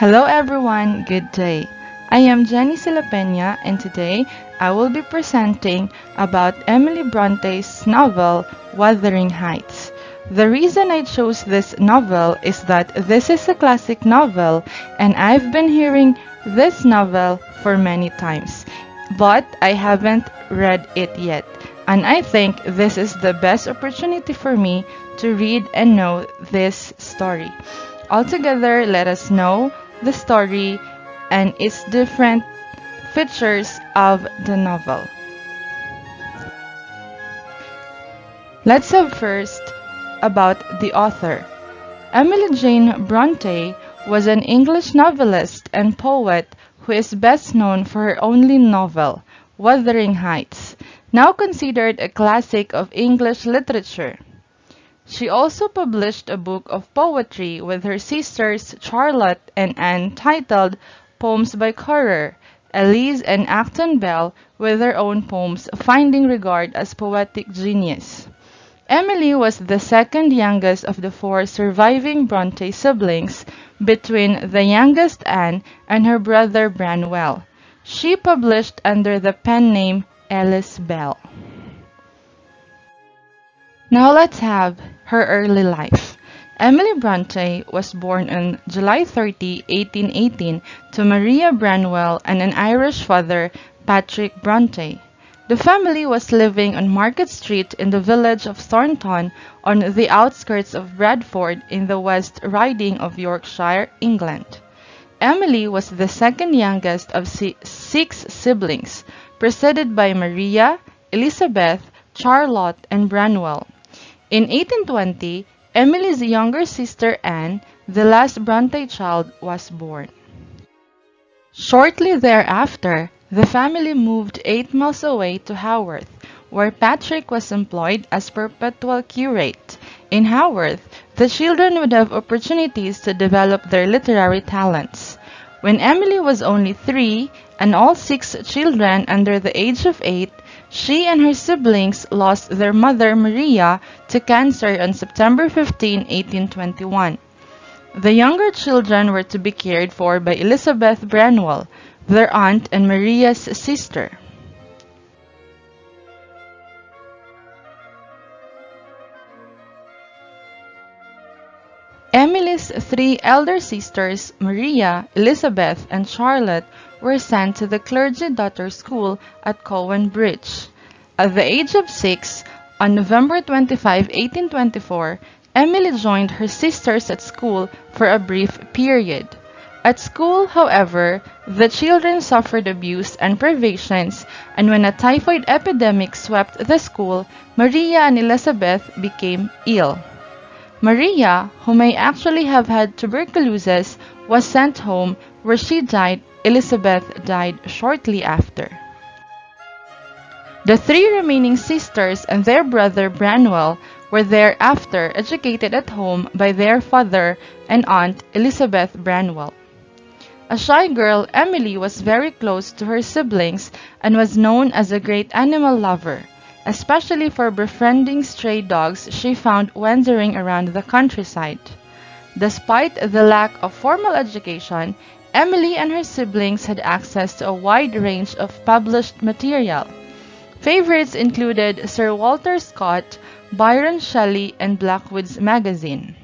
Hello everyone, good day. I am Jenny Silapena and today I will be presenting about Emily Bronte's novel Wuthering Heights. The reason I chose this novel is that this is a classic novel and I've been hearing this novel for many times, but I haven't read it yet. And I think this is the best opportunity for me to read and know this story. Altogether, let us know the story and its different features of the novel. Let's have first about the author. Emily Jane Bronte was an English novelist and poet who is best known for her only novel, Wuthering Heights, now considered a classic of English literature. She also published a book of poetry with her sisters Charlotte and Anne titled Poems by Currer, Elise and Acton Bell with their own poems finding regard as poetic genius. Emily was the second youngest of the four surviving Bronte siblings between the youngest Anne and her brother Branwell. She published under the pen name Ellis Bell. Now let's have her early life. Emily Bronte was born on July 30, 1818 to Maria Branwell and an Irish father, Patrick Bronte. The family was living on Market Street in the village of Thornton on the outskirts of Bradford in the West Riding of Yorkshire, England. Emily was the second youngest of six siblings, preceded by Maria, Elizabeth, Charlotte, and Branwell. In 1820, Emily's younger sister Anne, the last Bronte child, was born. Shortly thereafter, the family moved 8 miles away to Haworth, where Patrick was employed as perpetual curate. In Haworth, the children would have opportunities to develop their literary talents. When Emily was only 3, and all 6 children under the age of 8, she and her siblings lost their mother Maria to cancer on September 15, 1821. The younger children were to be cared for by Elizabeth Branwell, their aunt and Maria's sister. Emily's 3 elder sisters, Maria, Elizabeth, and Charlotte, were sent to the clergy daughter school at Cowan Bridge. At the age of 6, on November 25, 1824, Emily joined her sisters at school for a brief period. At school, however, the children suffered abuse and privations, and when a typhoid epidemic swept the school, Maria and Elizabeth became ill. Maria, who may actually have had tuberculosis, was sent home where she died. Elizabeth died shortly after. The 3 remaining sisters and their brother Branwell were thereafter educated at home by their father and aunt Elizabeth Branwell. A shy girl, Emily was very close to her siblings and was known as a great animal lover, especially for befriending stray dogs she found wandering around the countryside. Despite the lack of formal education, Emily and her siblings had access to a wide range of published material. Favorites included Sir Walter Scott, Byron Shelley, and Blackwood's Magazine.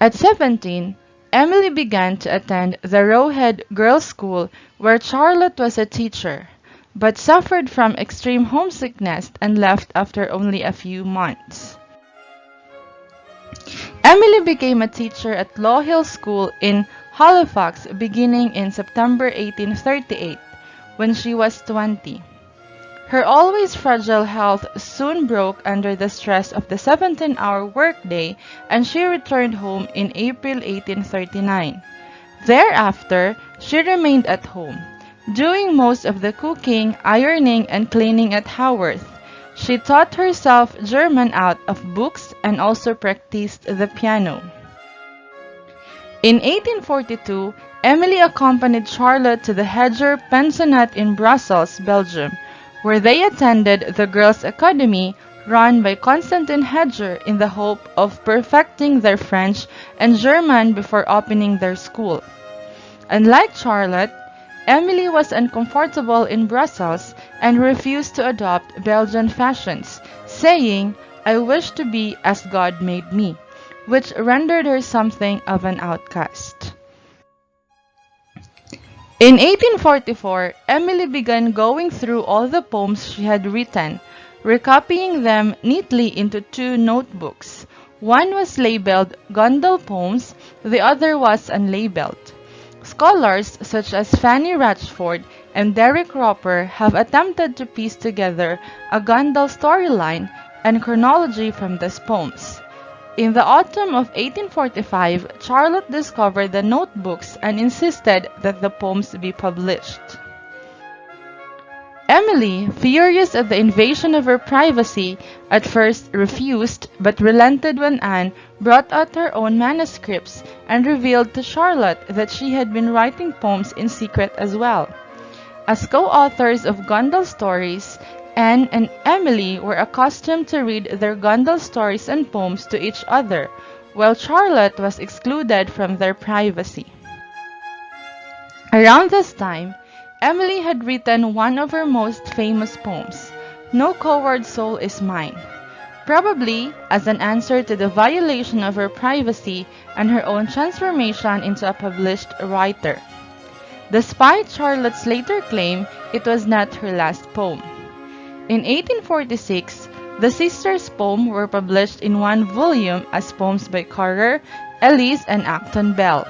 At 17, Emily began to attend the Roe Head Girls' School where Charlotte was a teacher, but suffered from extreme homesickness and left after only a few months. Emily became a teacher at Law Hill School in Halifax beginning in September 1838, when she was 20. Her always fragile health soon broke under the stress of the 17-hour workday, and she returned home in April 1839. Thereafter, she remained at home, doing most of the cooking, ironing, and cleaning at Haworth. She taught herself German out of books and also practiced the piano. In 1842, Emily accompanied Charlotte to the Hedger Pensionnat in Brussels, Belgium, where they attended the Girls' Academy, run by Constantine Hedger in the hope of perfecting their French and German before opening their school. Unlike Charlotte, Emily was uncomfortable in Brussels and refused to adopt Belgian fashions, saying, "I wish to be as God made me," which rendered her something of an outcast. In 1844, Emily began going through all the poems she had written, recopying them neatly into two notebooks. One was labeled Gondel Poems, the other was unlabeled. Scholars such as Fanny Ratchford and Derek Roper have attempted to piece together a Gondel storyline and chronology from these poems. In the autumn of 1845, Charlotte discovered the notebooks and insisted that the poems be published. Emily, furious at the invasion of her privacy, at first refused but relented when Anne brought out her own manuscripts and revealed to Charlotte that she had been writing poems in secret as well. As co-authors of Gondel stories, Anne and Emily were accustomed to read their Gondel stories and poems to each other, while Charlotte was excluded from their privacy. Around this time, Emily had written one of her most famous poems, "No Coward Soul Is Mine," probably as an answer to the violation of her privacy and her own transformation into a published writer. Despite Charlotte's later claim, it was not her last poem. In 1846, the sisters' poems were published in one volume as poems by Currer, Elise, and Acton Bell.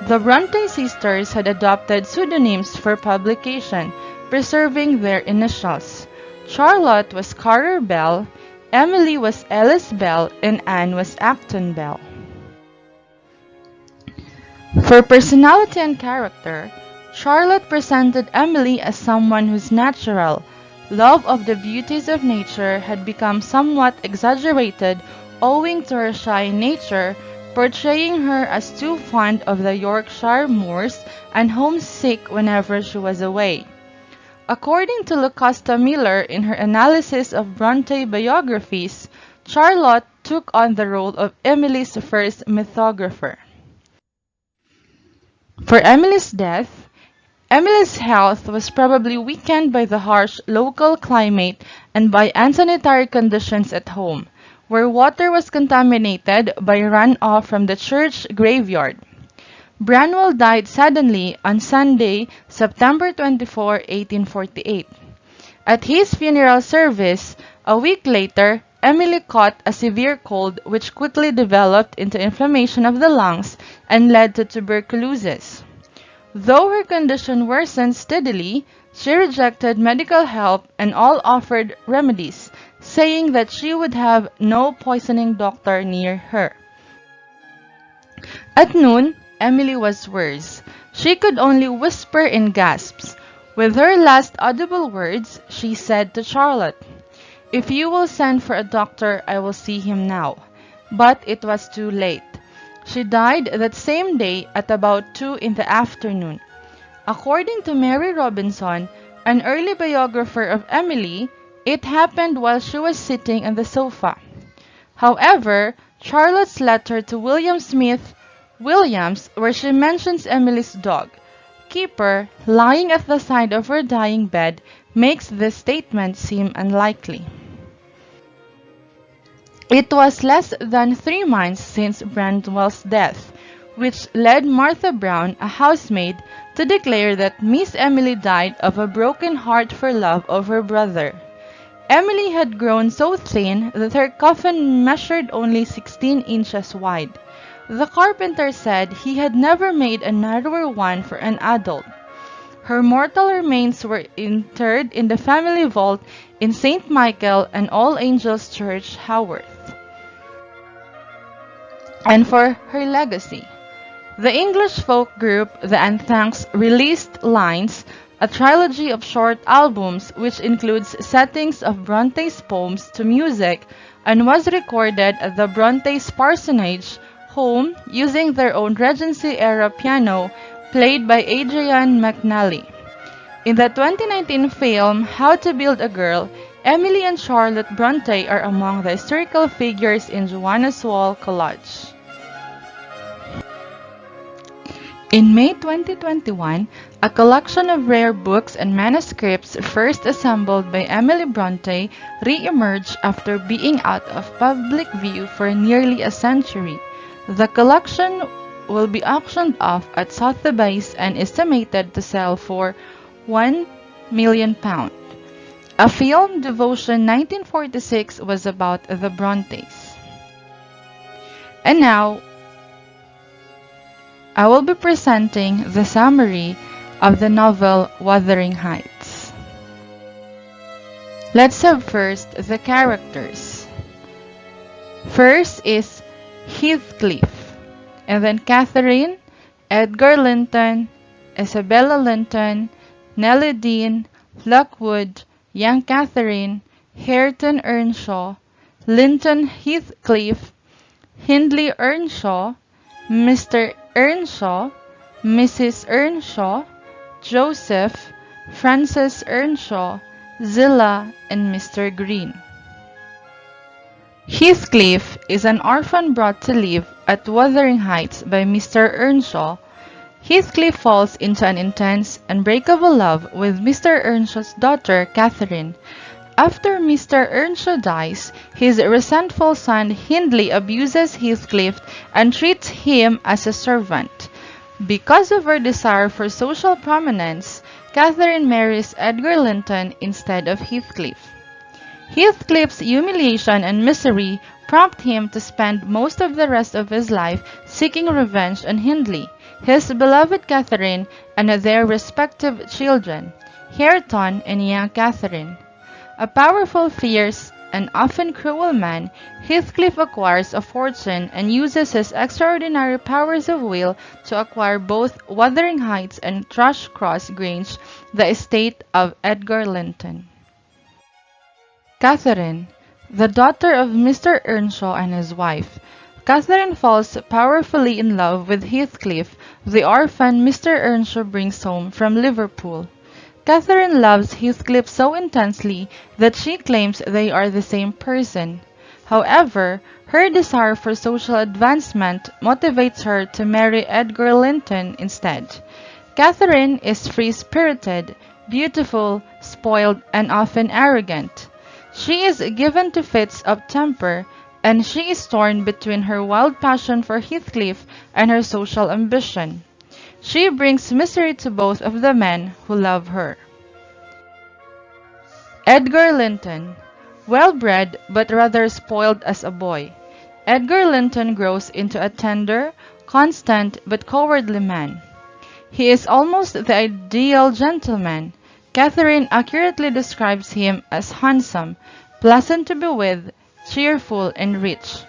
The Bronte sisters had adopted pseudonyms for publication, preserving their initials. Charlotte was Currer Bell, Emily was Ellis Bell, and Anne was Acton Bell. For personality and character, Charlotte presented Emily as someone whose natural love of the beauties of nature had become somewhat exaggerated owing to her shy nature, portraying her as too fond of the Yorkshire moors and homesick whenever she was away. According to Lucasta Miller in her analysis of Bronte biographies, Charlotte took on the role of Emily's first mythographer. For Emily's death, Emily's health was probably weakened by the harsh local climate and by unsanitary conditions at home, where water was contaminated by runoff from the church graveyard. Branwell died suddenly on Sunday, September 24, 1848. At his funeral service, a week later, Emily caught a severe cold which quickly developed into inflammation of the lungs and led to tuberculosis. Though her condition worsened steadily, she rejected medical help and all offered remedies, saying that she would have no poisoning doctor near her. At noon, Emily was worse. She could only whisper in gasps. With her last audible words, she said to Charlotte, "If you will send for a doctor, I will see him now." But it was too late. She died that same day at about 2 in the afternoon. According to Mary Robinson, an early biographer of Emily, it happened while she was sitting on the sofa. However, Charlotte's letter to William Smith Williams, where she mentions Emily's dog, Keeper, lying at the side of her dying bed, makes this statement seem unlikely. It was less than 3 months since Branwell's death, which led Martha Brown, a housemaid, to declare that Miss Emily died of a broken heart for love of her brother. Emily had grown so thin that her coffin measured only 16 inches wide. The carpenter said he had never made a narrower one for an adult. Her mortal remains were interred in the family vault in St. Michael and All Angels Church, Haworth. And for her legacy, the English folk group The Unthanks released Lines, a trilogy of short albums which includes settings of Bronte's poems to music and was recorded at the Bronte's parsonage home using their own Regency-era piano played by Adrian McNally. In the 2019 film How to Build a Girl, Emily and Charlotte Bronte are among the historical figures in Joanna's Wall collage. In May 2021, a collection of rare books and manuscripts first assembled by Emily Bronte re-emerged after being out of public view for nearly a century. The collection will be auctioned off at Sotheby's and estimated to sell for £1 million. A film, Devotion 1946, was about the Brontes. And now, I will be presenting the summary of the novel Wuthering Heights. Let's have first the characters. First is Heathcliff, and then Catherine, Edgar Linton, Isabella Linton, Nellie Dean, Lockwood, young Catherine, Hareton Earnshaw, Linton Heathcliff, Hindley Earnshaw, Mr. Earnshaw, Mrs. Earnshaw, Joseph, Frances Earnshaw, Zillah, and Mr. Green. Heathcliff is an orphan brought to live at Wuthering Heights by Mr. Earnshaw. Heathcliff falls into an intense, unbreakable love with Mr. Earnshaw's daughter, Catherine. After Mr. Earnshaw dies, his resentful son Hindley abuses Heathcliff and treats him as a servant. Because of her desire for social prominence, Catherine marries Edgar Linton instead of Heathcliff. Heathcliff's humiliation and misery prompt him to spend most of the rest of his life seeking revenge on Hindley, his beloved Catherine, and their respective children, Hareton and young Catherine. A powerful, fierce, and often cruel man, Heathcliff acquires a fortune and uses his extraordinary powers of will to acquire both Wuthering Heights and Thrushcross Grange, the estate of Edgar Linton. Catherine, the daughter of Mr. Earnshaw and his wife. Catherine falls powerfully in love with Heathcliff, the orphan Mr. Earnshaw brings home from Liverpool. Catherine loves Heathcliff so intensely that she claims they are the same person. However, her desire for social advancement motivates her to marry Edgar Linton instead. Catherine is free-spirited, beautiful, spoiled, and often arrogant. She is given to fits of temper, and she is torn between her wild passion for Heathcliff and her social ambition. She brings misery to both of the men who love her. Edgar Linton, well-bred but rather spoiled as a boy. Edgar Linton grows into a tender, constant but cowardly man. He is almost the ideal gentleman. Catherine accurately describes him as handsome, pleasant to be with, cheerful, and rich.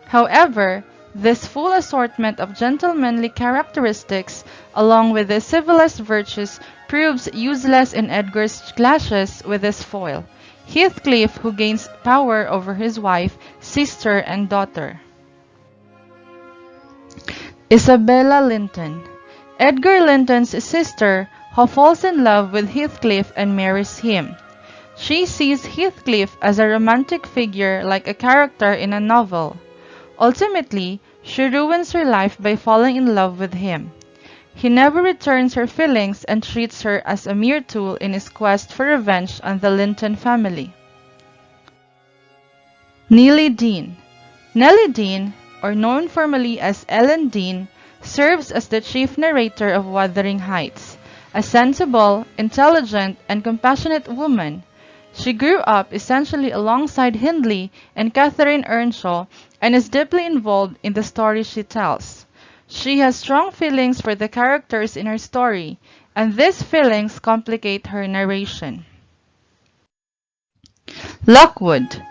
However, this full assortment of gentlemanly characteristics, along with the civilized virtues, proves useless in Edgar's clashes with his foil, Heathcliff, who gains power over his wife, sister, and daughter. Isabella Linton, Edgar Linton's sister, who falls in love with Heathcliff and marries him. She sees Heathcliff as a romantic figure like a character in a novel. Ultimately, she ruins her life by falling in love with him. He never returns her feelings and treats her as a mere tool in his quest for revenge on the Linton family. Nellie Dean, Nellie Dean, or known formally as Ellen Dean, serves as the chief narrator of Wuthering Heights, a sensible, intelligent, and compassionate woman. She grew up essentially alongside Hindley and Catherine Earnshaw and is deeply involved in the story she tells. She has strong feelings for the characters in her story, and these feelings complicate her narration. Lockwood,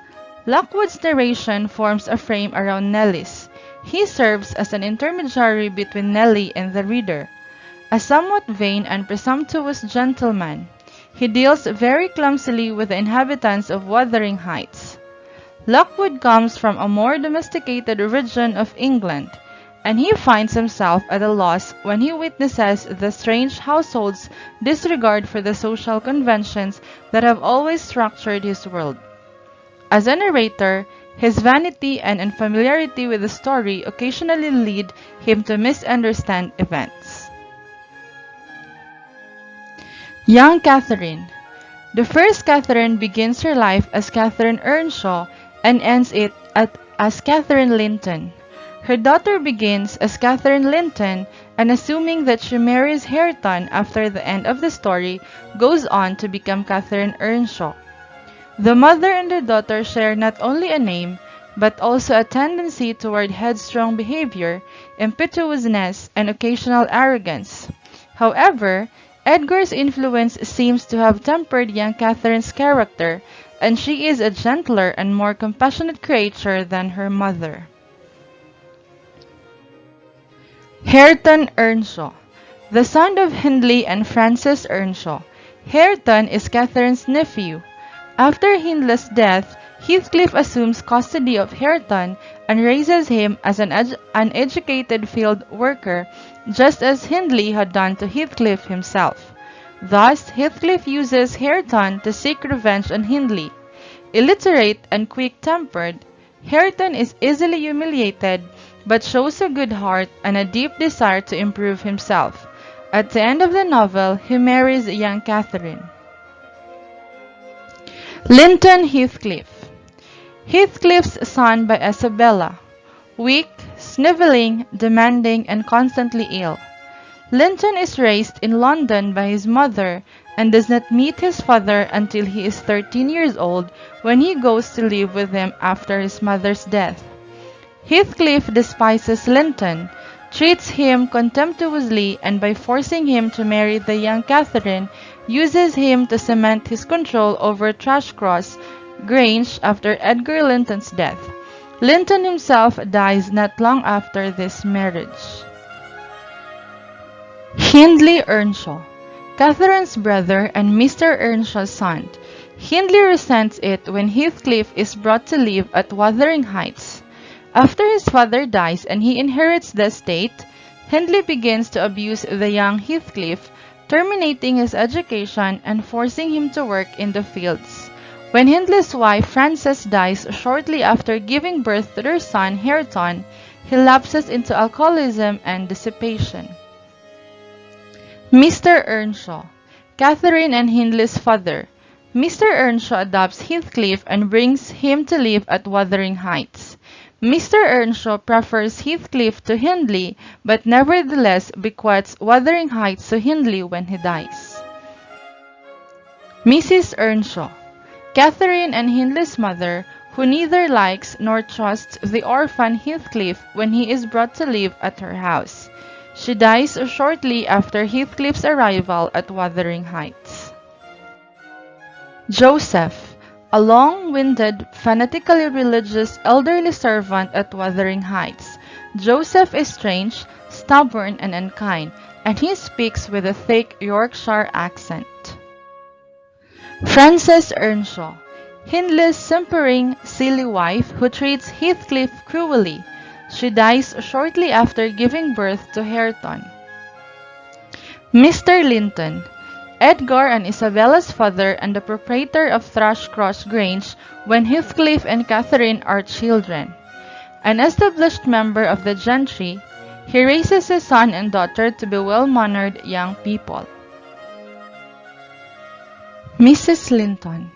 Lockwood's narration forms a frame around Nellie's. He serves as an intermediary between Nellie and the reader. A somewhat vain and presumptuous gentleman, he deals very clumsily with the inhabitants of Wuthering Heights. Lockwood comes from a more domesticated region of England. and he finds himself at a loss when he witnesses the strange household's disregard for the social conventions that have always structured his world. As a narrator, his vanity and unfamiliarity with the story occasionally lead him to misunderstand events. Young Catherine. The first Catherine begins her life as Catherine Earnshaw and ends it as Catherine Linton. Her daughter begins as Catherine Linton and, assuming that she marries Hareton after the end of the story, goes on to become Catherine Earnshaw. The mother and the daughter share not only a name, but also a tendency toward headstrong behavior, impetuousness, and occasional arrogance. However, Edgar's influence seems to have tempered young Catherine's character, and she is a gentler and more compassionate creature than her mother. Hareton Earnshaw. The son of Hindley and Frances Earnshaw, Hareton is Catherine's nephew. After Hindley's death, Heathcliff assumes custody of Hareton and raises him as an educated field worker, just as Hindley had done to Heathcliff himself. Thus, Heathcliff uses Hareton to seek revenge on Hindley. Illiterate and quick-tempered, Hareton is easily humiliated, but shows a good heart and a deep desire to improve himself. At the end of the novel, he marries young Catherine. Linton Heathcliff. Heathcliff's son by Isabella. Weak, snivelling, demanding, and constantly ill. Linton is raised in London by his mother and does not meet his father until he is 13 years old, when he goes to live with him after his mother's death. Heathcliff despises Linton, treats him contemptuously, and by forcing him to marry the young Catherine, uses him to cement his control over Thrushcross Grange after Edgar Linton's death. Linton himself dies not long after this marriage. Hindley Earnshaw. Catherine's brother and Mr. Earnshaw's son. Hindley resents it when Heathcliff is brought to live at Wuthering Heights. After his father dies and he inherits the estate, Hindley begins to abuse the young Heathcliff, terminating his education and forcing him to work in the fields. When Hindley's wife Frances dies shortly after giving birth to their son Hareton, he lapses into alcoholism and dissipation. Mr. Earnshaw. Catherine and Hindley's father. Mr. Earnshaw adopts Heathcliff and brings him to live at Wuthering Heights. Mr. Earnshaw prefers Heathcliff to Hindley, but nevertheless bequeaths Wuthering Heights to Hindley when he dies. Mrs. Earnshaw. Catherine and Hindley's mother, who neither likes nor trusts the orphan Heathcliff when he is brought to live at her house. She dies shortly after Heathcliff's arrival at Wuthering Heights. Joseph. A long-winded, fanatically religious elderly servant at Wuthering Heights. Joseph is strange, stubborn, and unkind, and he speaks with a thick Yorkshire accent. Frances Earnshaw. Hindley's simpering, silly wife who treats Heathcliff cruelly. She dies shortly after giving birth to Hareton. Mr. Linton. Edgar and Isabella's father and the proprietor of Thrushcross Grange when Heathcliff and Catherine are children. An established member of the gentry, he raises his son and daughter to be well-mannered young people. Mrs. Linton.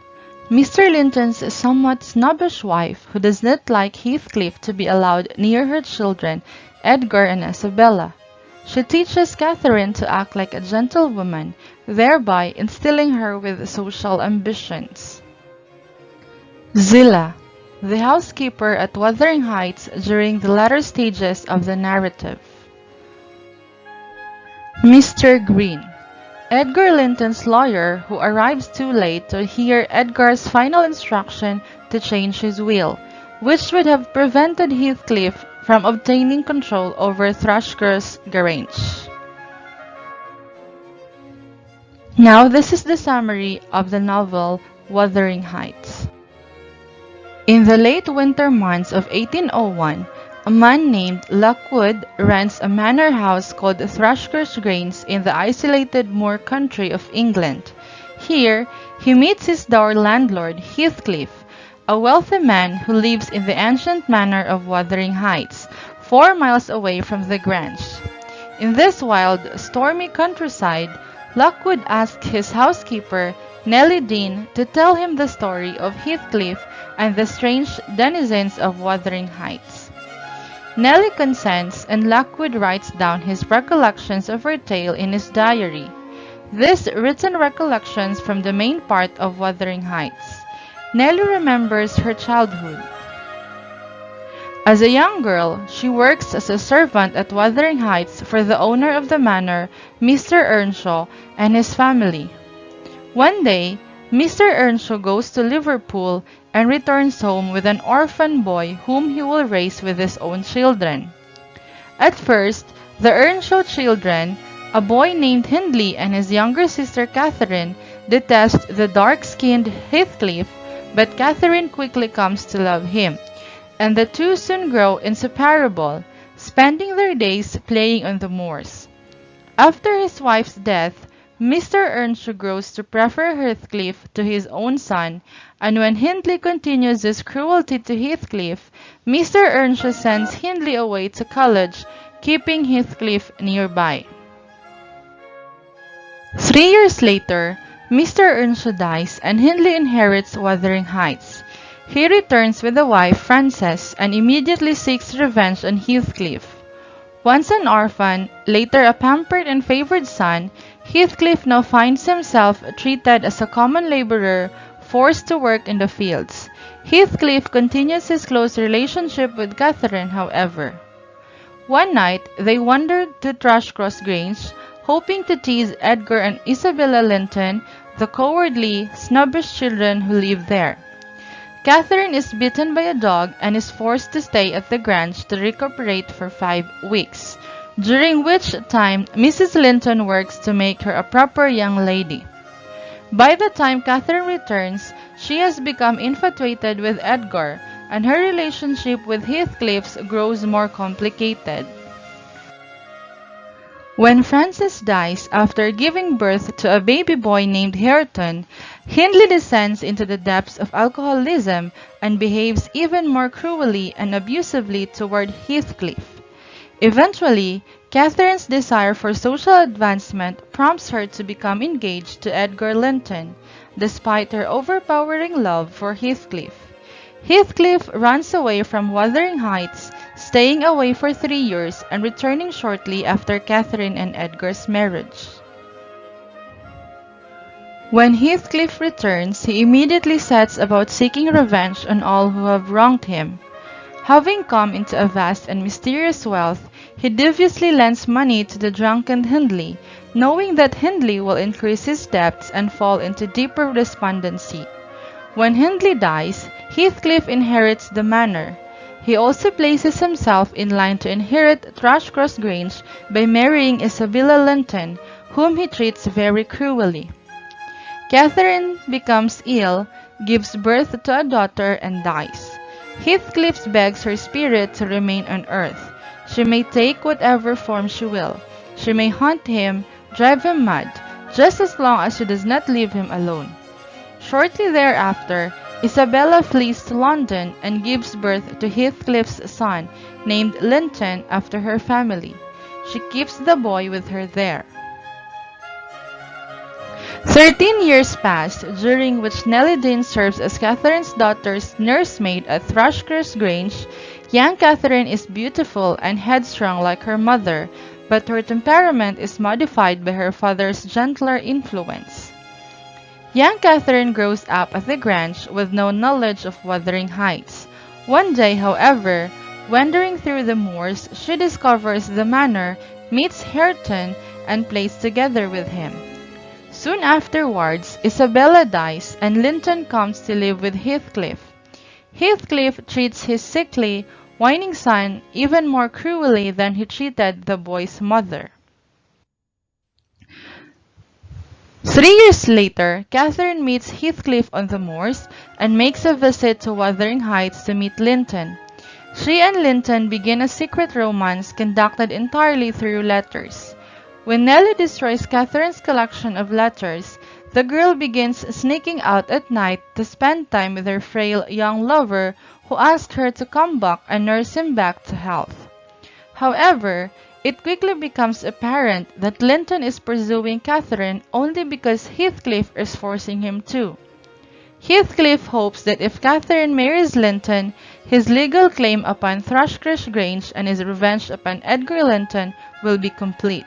Mr. Linton's somewhat snobbish wife who does not like Heathcliff to be allowed near her children, Edgar and Isabella. She teaches Catherine to act like a gentlewoman, thereby instilling her with social ambitions. Zillah, the housekeeper at Wuthering Heights during the latter stages of the narrative. Mr. Green. Edgar Linton's lawyer who arrives too late to hear Edgar's final instruction to change his will, which would have prevented Heathcliff from obtaining control over Thrushcross Grange. Now this is the summary of the novel Wuthering Heights. In the late winter months of 1801, a man named Lockwood rents a manor house called Thrushcross Grange in the isolated moor country of England. Here, he meets his dour landlord, Heathcliff, a wealthy man who lives in the ancient manor of Wuthering Heights, 4 miles away from the Grange. In this wild, stormy countryside, Lockwood asked his housekeeper, Nellie Dean, to tell him the story of Heathcliff and the strange denizens of Wuthering Heights. Nellie consents, and Lockwood writes down his recollections of her tale in his diary. These written recollections from the main part of Wuthering Heights. Nellie remembers her childhood. As a young girl, she works as a servant at Wuthering Heights for the owner of the manor, Mr. Earnshaw, and his family. One day, Mr. Earnshaw goes to Liverpool and returns home with an orphan boy whom he will raise with his own children. At first, the Earnshaw children, a boy named Hindley and his younger sister Catherine, detest the dark-skinned Heathcliff, but Catherine quickly comes to love him, and the two soon grow inseparable, spending their days playing on the moors. After his wife's death, Mr. Earnshaw grows to prefer Heathcliff to his own son, and when Hindley continues his cruelty to Heathcliff, Mr. Earnshaw sends Hindley away to college, keeping Heathcliff nearby. 3 years later, Mr. Earnshaw dies and Hindley inherits Wuthering Heights. He returns with a wife, Frances, and immediately seeks revenge on Heathcliff. Once an orphan, later a pampered and favored son, Heathcliff now finds himself treated as a common laborer, forced to work in the fields. Heathcliff continues his close relationship with Catherine, however. One night, they wandered to Thrushcross Grange, hoping to tease Edgar and Isabella Linton, the cowardly, snobbish children who live there. Catherine is bitten by a dog and is forced to stay at the Grange to recuperate for 5 weeks, during which time Mrs. Linton works to make her a proper young lady. By the time Catherine returns, she has become infatuated with Edgar, and her relationship with Heathcliff grows more complicated. When Frances dies after giving birth to a baby boy named Hareton, Hindley descends into the depths of alcoholism and behaves even more cruelly and abusively toward Heathcliff. Eventually, Catherine's desire for social advancement prompts her to become engaged to Edgar Linton, despite her overpowering love for Heathcliff. Heathcliff runs away from Wuthering Heights, staying away for 3 years and returning shortly after Catherine and Edgar's marriage. When Heathcliff returns, he immediately sets about seeking revenge on all who have wronged him. Having come into a vast and mysterious wealth, he deviously lends money to the drunken Hindley, knowing that Hindley will increase his debts and fall into deeper despondency. When Hindley dies, Heathcliff inherits the manor. He also places himself in line to inherit Thrushcross Grange by marrying Isabella Linton, whom he treats very cruelly. Catherine becomes ill, gives birth to a daughter, and dies. Heathcliff begs her spirit to remain on earth. She may take whatever form she will. She may haunt him, drive him mad, just as long as she does not leave him alone. Shortly thereafter, Isabella flees to London and gives birth to Heathcliff's son, named Linton after her family. She keeps the boy with her there. 13 years pass, during which Nellie Dean serves as Catherine's daughter's nursemaid at Thrushcross Grange. Young Catherine is beautiful and headstrong like her mother, but her temperament is modified by her father's gentler influence. Young Catherine grows up at the Grange with no knowledge of Wuthering Heights. One day, however, wandering through the moors, she discovers the manor, meets Hareton, and plays together with him. Soon afterwards, Isabella dies and Linton comes to live with Heathcliff. Heathcliff treats his sickly, whining son even more cruelly than he treated the boy's mother. 3 years later, Catherine meets Heathcliff on the moors and makes a visit to Wuthering Heights to meet Linton. She and Linton begin a secret romance conducted entirely through letters. When Nellie destroys Catherine's collection of letters, the girl begins sneaking out at night to spend time with her frail young lover who asks her to come back and nurse him back to health. However, it quickly becomes apparent that Linton is pursuing Catherine only because Heathcliff is forcing him to. Heathcliff hopes that if Catherine marries Linton, his legal claim upon Thrushcrest Grange and his revenge upon Edgar Linton will be complete.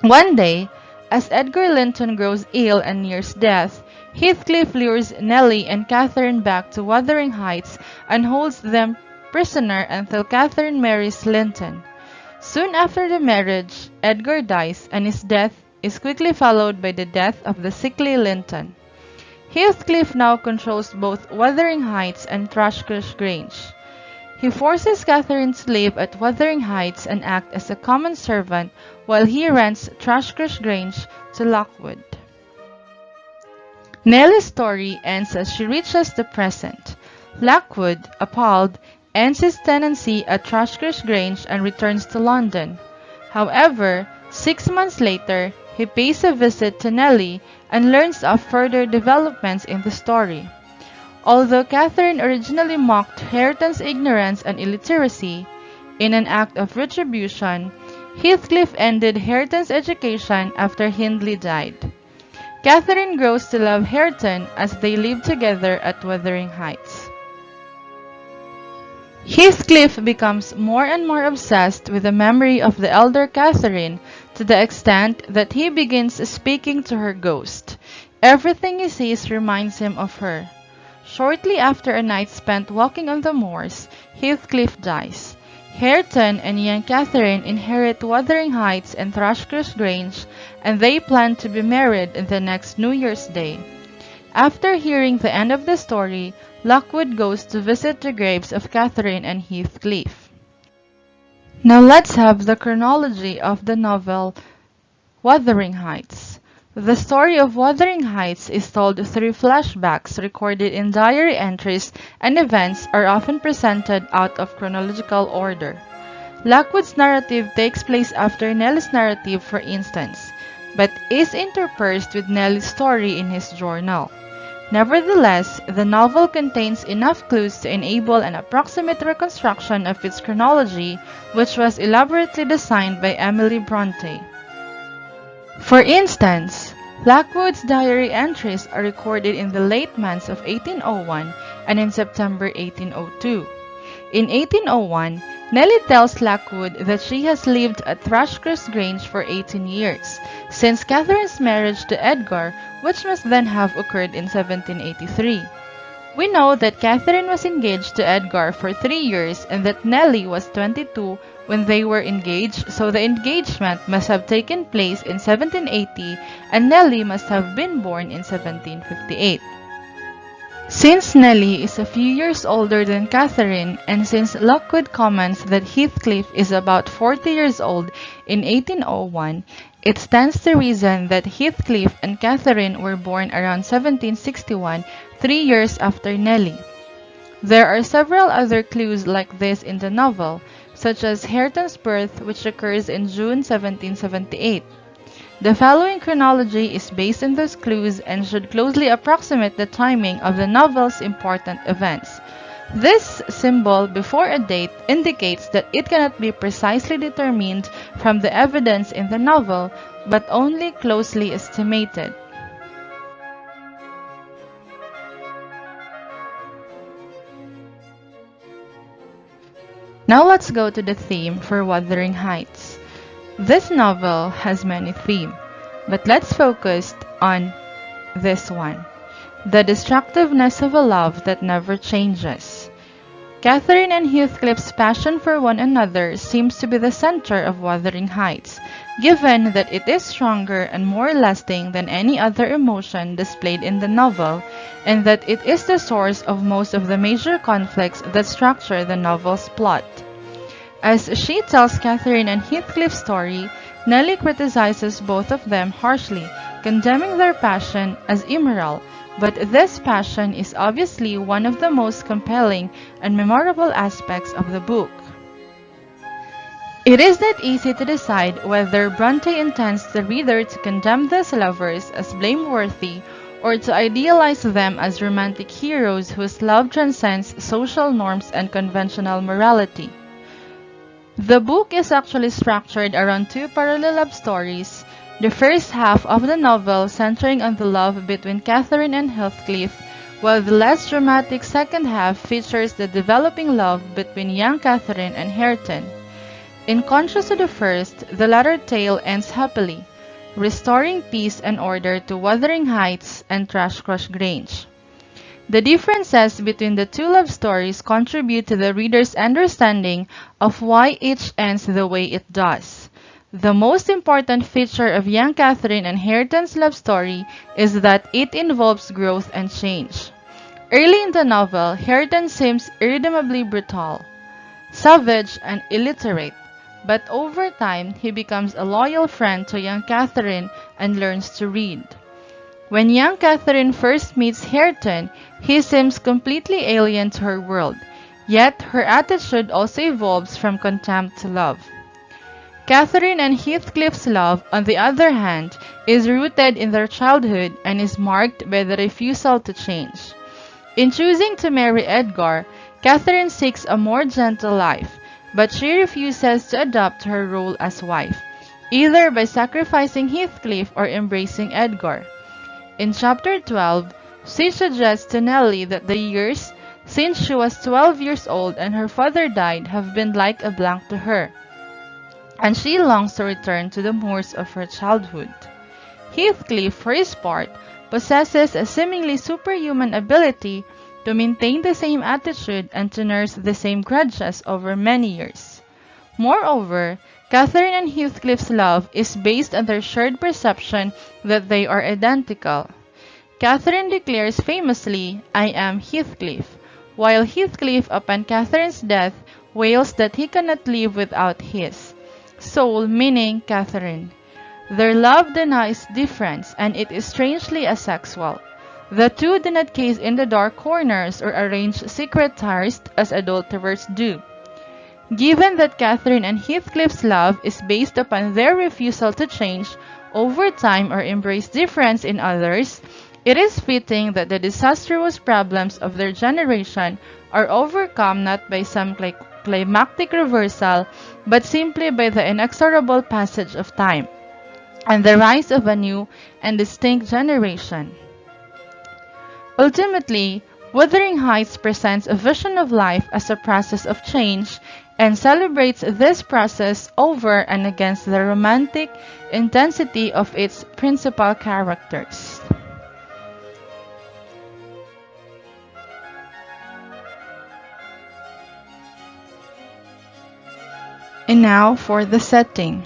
One day, as Edgar Linton grows ill and nears death, Heathcliff lures Nellie and Catherine back to Wuthering Heights and holds them prisoner until Catherine marries Linton. Soon after the marriage, Edgar dies, and his death is quickly followed by the death of the sickly Linton. Heathcliff now controls both Wuthering Heights and Thrushcrest Grange. He forces Catherine to live at Wuthering Heights and act as a common servant while he rents Thrushcrest Grange to Lockwood. Nellie's story ends as she reaches the present. Lockwood, appalled, ends his tenancy at Thrushcrest Grange and returns to London. However, 6 months later, he pays a visit to Nellie and learns of further developments in the story. Although Catherine originally mocked Hareton's ignorance and illiteracy, in an act of retribution, Heathcliff ended Hareton's education after Hindley died. Catherine grows to love Hareton as they live together at Wuthering Heights. Heathcliff becomes more and more obsessed with the memory of the elder Catherine to the extent that he begins speaking to her ghost. Everything he sees reminds him of her. Shortly after a night spent walking on the moors, Heathcliff dies. Hareton and young Catherine inherit Wuthering Heights and Thrushcrest Grange, and they plan to be married in the next New Year's Day. After hearing the end of the story, Lockwood goes to visit the graves of Catherine and Heathcliff. Now let's have the chronology of the novel Wuthering Heights. The story of Wuthering Heights is told through flashbacks recorded in diary entries, and events are often presented out of chronological order. Lockwood's narrative takes place after Nellie's narrative, for instance, but is interspersed with Nellie's story in his journal. Nevertheless, the novel contains enough clues to enable an approximate reconstruction of its chronology, which was elaborately designed by Emily Bronte. For instance, Lockwood's diary entries are recorded in the late months of 1801 and in September 1802. In 1801, Nellie tells Lockwood that she has lived at Thrushcrest Grange for 18 years, since Catherine's marriage to Edgar, which must then have occurred in 1783. We know that Catherine was engaged to Edgar for 3 years and that Nellie was 22 when they were engaged, so the engagement must have taken place in 1780 and Nellie must have been born in 1758. Since Nellie is a few years older than Catherine, and since Lockwood comments that Heathcliff is about 40 years old in 1801, it stands to reason that Heathcliff and Catherine were born around 1761, 3 years after Nellie. There are several other clues like this in the novel, such as Hareton's birth, which occurs in June 1778. The following chronology is based on those clues and should closely approximate the timing of the novel's important events. This symbol before a date indicates that it cannot be precisely determined from the evidence in the novel, but only closely estimated. Now let's go to the theme for Wuthering Heights. This novel has many themes, but let's focus on this one: the destructiveness of a love that never changes. Catherine and Heathcliff's passion for one another seems to be the center of Wuthering Heights, given that it is stronger and more lasting than any other emotion displayed in the novel, and that it is the source of most of the major conflicts that structure the novel's plot. As she tells Catherine and Heathcliff's story, Nellie criticizes both of them harshly, condemning their passion as immoral, but this passion is obviously one of the most compelling and memorable aspects of the book. It is not easy to decide whether Bronte intends the reader to condemn these lovers as blameworthy or to idealize them as romantic heroes whose love transcends social norms and conventional morality. The book is actually structured around two parallel love stories, the first half of the novel centering on the love between Catherine and Heathcliff, while the less dramatic second half features the developing love between young Catherine and Hareton. In contrast to the first, the latter tale ends happily, restoring peace and order to Wuthering Heights and Thrushcross Grange. The differences between the two love stories contribute to the reader's understanding of why each ends the way it does. The most important feature of young Catherine and Hareton's love story is that it involves growth and change. Early in the novel, Hareton seems irredeemably brutal, savage, and illiterate, but over time he becomes a loyal friend to young Catherine and learns to read. When young Catherine first meets Hareton, he seems completely alien to her world, yet her attitude also evolves from contempt to love. Catherine and Heathcliff's love, on the other hand, is rooted in their childhood and is marked by the refusal to change. In choosing to marry Edgar, Catherine seeks a more gentle life, but she refuses to adopt her role as wife, either by sacrificing Heathcliff or embracing Edgar. In chapter 12, she suggests to Nellie that the years since she was 12 years old and her father died have been like a blank to her, and she longs to return to the moors of her childhood. Heathcliff, for his part, possesses a seemingly superhuman ability to maintain the same attitude and to nurse the same grudges over many years. Moreover, Catherine and Heathcliff's love is based on their shared perception that they are identical. Catherine declares famously, "I am Heathcliff," while Heathcliff, upon Catherine's death, wails that he cannot live without his soul, meaning Catherine. Their love denies difference, and it is strangely asexual. The two do not gaze in the dark corners or arrange secret trysts as adulterers do. Given that Catherine and Heathcliff's love is based upon their refusal to change over time or embrace difference in others, it is fitting that the disastrous problems of their generation are overcome not by some climactic reversal, but simply by the inexorable passage of time and the rise of a new and distinct generation. Ultimately, Wuthering Heights presents a vision of life as a process of change and celebrates this process over and against the romantic intensity of its principal characters. And now for the setting.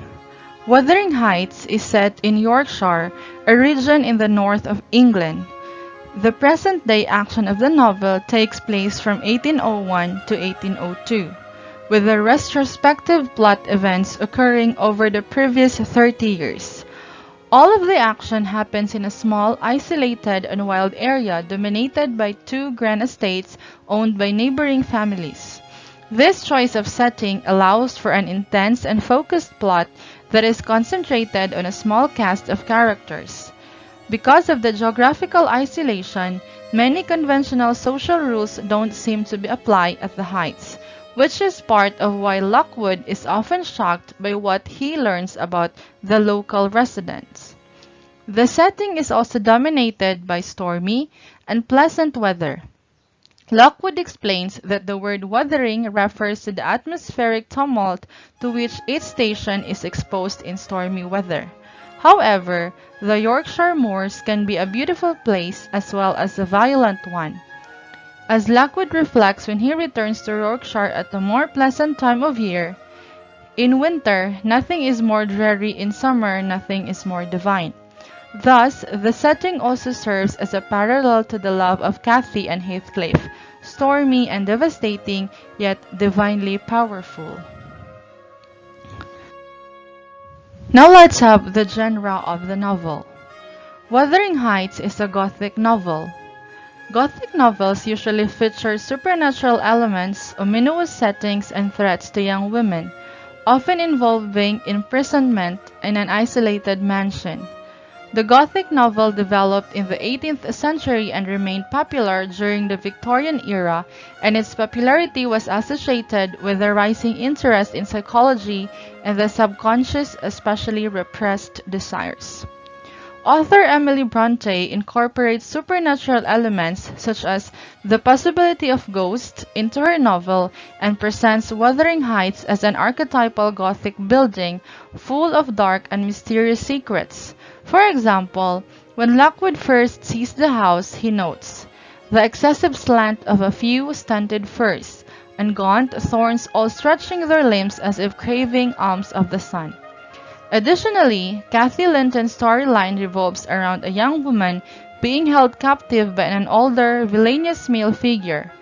Wuthering Heights is set in Yorkshire, a region in the north of England. The present-day action of the novel takes place from 1801 to 1802, with the retrospective plot events occurring over the previous 30 years. All of the action happens in a small, isolated, and wild area dominated by two grand estates owned by neighboring families. This choice of setting allows for an intense and focused plot that is concentrated on a small cast of characters. Because of the geographical isolation, many conventional social rules don't seem to be applied at the Heights, which is part of why Lockwood is often shocked by what he learns about the local residents. The setting is also dominated by stormy and pleasant weather. Lockwood explains that the word wuthering refers to the atmospheric tumult to which each station is exposed in stormy weather. However, the Yorkshire moors can be a beautiful place as well as a violent one. As Lockwood reflects when he returns to Yorkshire at a more pleasant time of year, in winter, nothing is more dreary, in summer, nothing is more divine. Thus, the setting also serves as a parallel to the love of Cathy and Heathcliff, stormy and devastating, yet divinely powerful. Now let's have the genre of the novel. Wuthering Heights is a Gothic novel. Gothic novels usually feature supernatural elements, ominous settings, and threats to young women, often involving imprisonment in an isolated mansion. The Gothic novel developed in the 18th century and remained popular during the Victorian era, and its popularity was associated with a rising interest in psychology and the subconscious, especially repressed desires. Author Emily Bronte incorporates supernatural elements such as the possibility of ghosts into her novel and presents Wuthering Heights as an archetypal Gothic building full of dark and mysterious secrets. For example, when Lockwood first sees the house, he notes the excessive slant of a few stunted firs, and gaunt thorns all stretching their limbs as if craving alms of the sun. Additionally, Kathy Linton's storyline revolves around a young woman being held captive by an older, villainous male figure.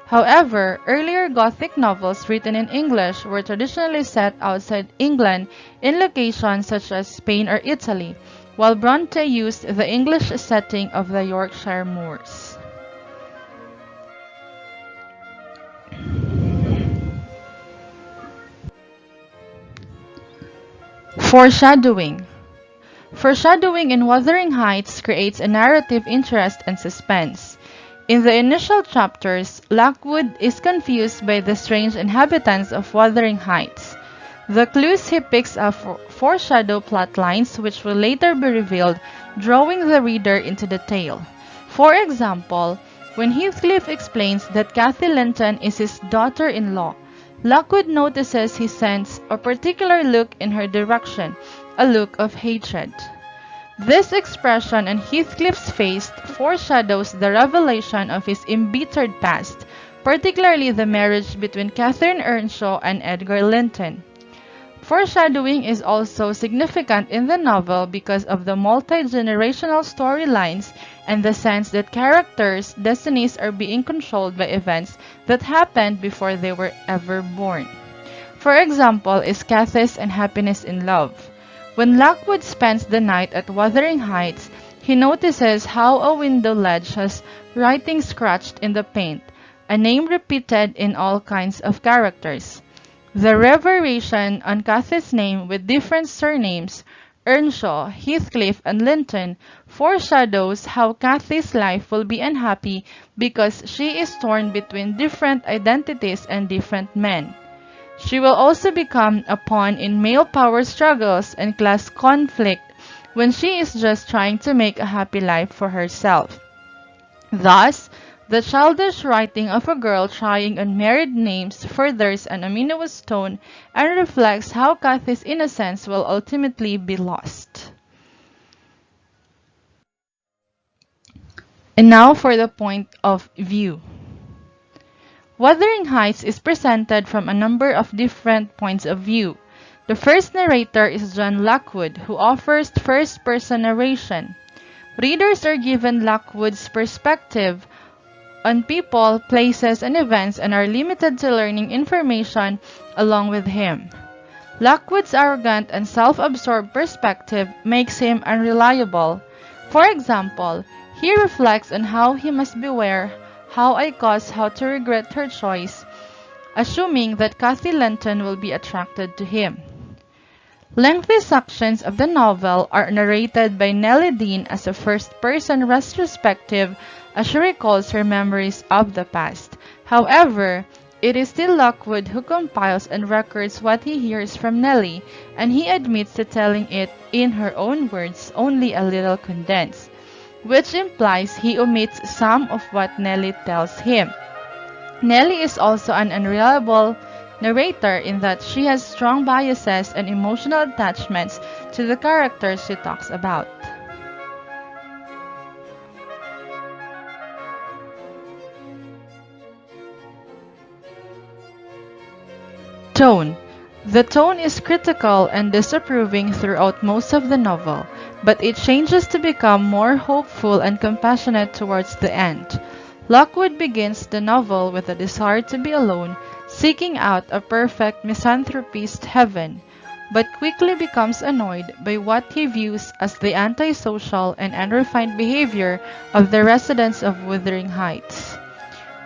However, earlier Gothic novels written in English were traditionally set outside England in locations such as Spain or Italy, while Bronte used the English setting of the Yorkshire moors. Foreshadowing. Foreshadowing in Wuthering Heights creates a narrative interest and suspense. In the initial chapters, Lockwood is confused by the strange inhabitants of Wuthering Heights. The clues he picks up foreshadow plot lines which will later be revealed, drawing the reader into the tale. For example, when Heathcliff explains that Kathy Linton is his daughter-in-law, Lockwood notices he sends a particular look in her direction, a look of hatred. This expression on Heathcliff's face foreshadows the revelation of his embittered past, particularly the marriage between Catherine Earnshaw and Edgar Linton. Foreshadowing is also significant in the novel because of the multi-generational storylines and the sense that characters' destinies are being controlled by events that happened before they were ever born. For example is Kathy's unhappiness in love. When Lockwood spends the night at Wuthering Heights, he notices how a window ledge has writing scratched in the paint, a name repeated in all kinds of characters. The reverberation on Kathy's name with different surnames, Earnshaw, Heathcliff, and Linton, foreshadows how Kathy's life will be unhappy because she is torn between different identities and different men. She will also become a pawn in male power struggles and class conflict when she is just trying to make a happy life for herself. Thus, the childish writing of a girl trying on married names furthers an ominous tone and reflects how Kathy's innocence will ultimately be lost. And now for the point of view. Wuthering Heights is presented from a number of different points of view. The first narrator is John Lockwood, who offers first-person narration. Readers are given Lockwood's perspective on people, places, and events and are limited to learning information along with him. Lockwood's arrogant and self-absorbed perspective makes him unreliable. For example, he reflects on how he must beware how I cause how to regret her choice, assuming that Kathy Linton will be attracted to him. Lengthy sections of the novel are narrated by Nellie Dean as a first-person retrospective as she recalls her memories of the past. However, it is still Lockwood who compiles and records what he hears from Nellie, and he admits to telling it in her own words, only a little condensed, which implies he omits some of what Nellie tells him. Nellie is also an unreliable narrator in that she has strong biases and emotional attachments to the characters she talks about. Tone. The tone is critical and disapproving throughout most of the novel, but it changes to become more hopeful and compassionate towards the end. Lockwood begins the novel with a desire to be alone, seeking out a perfect misanthropist heaven. but quickly becomes annoyed by what he views as the antisocial and unrefined behavior of the residents of Wuthering Heights.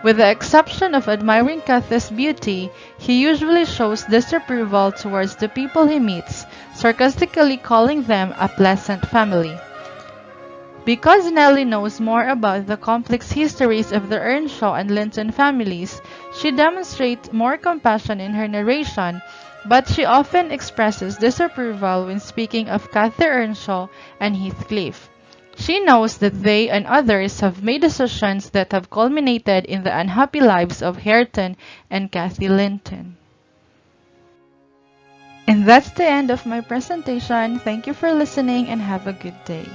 With the exception of admiring Kathy's beauty, he usually shows disapproval towards the people he meets, sarcastically calling them a pleasant family. Because Nellie knows more about the complex histories of the Earnshaw and Linton families, she demonstrates more compassion in her narration, but she often expresses disapproval when speaking of Cathy Earnshaw and Heathcliff. She knows that they and others have made decisions that have culminated in the unhappy lives of Hareton and Cathy Linton. And that's the end of my presentation. Thank you for listening and have a good day.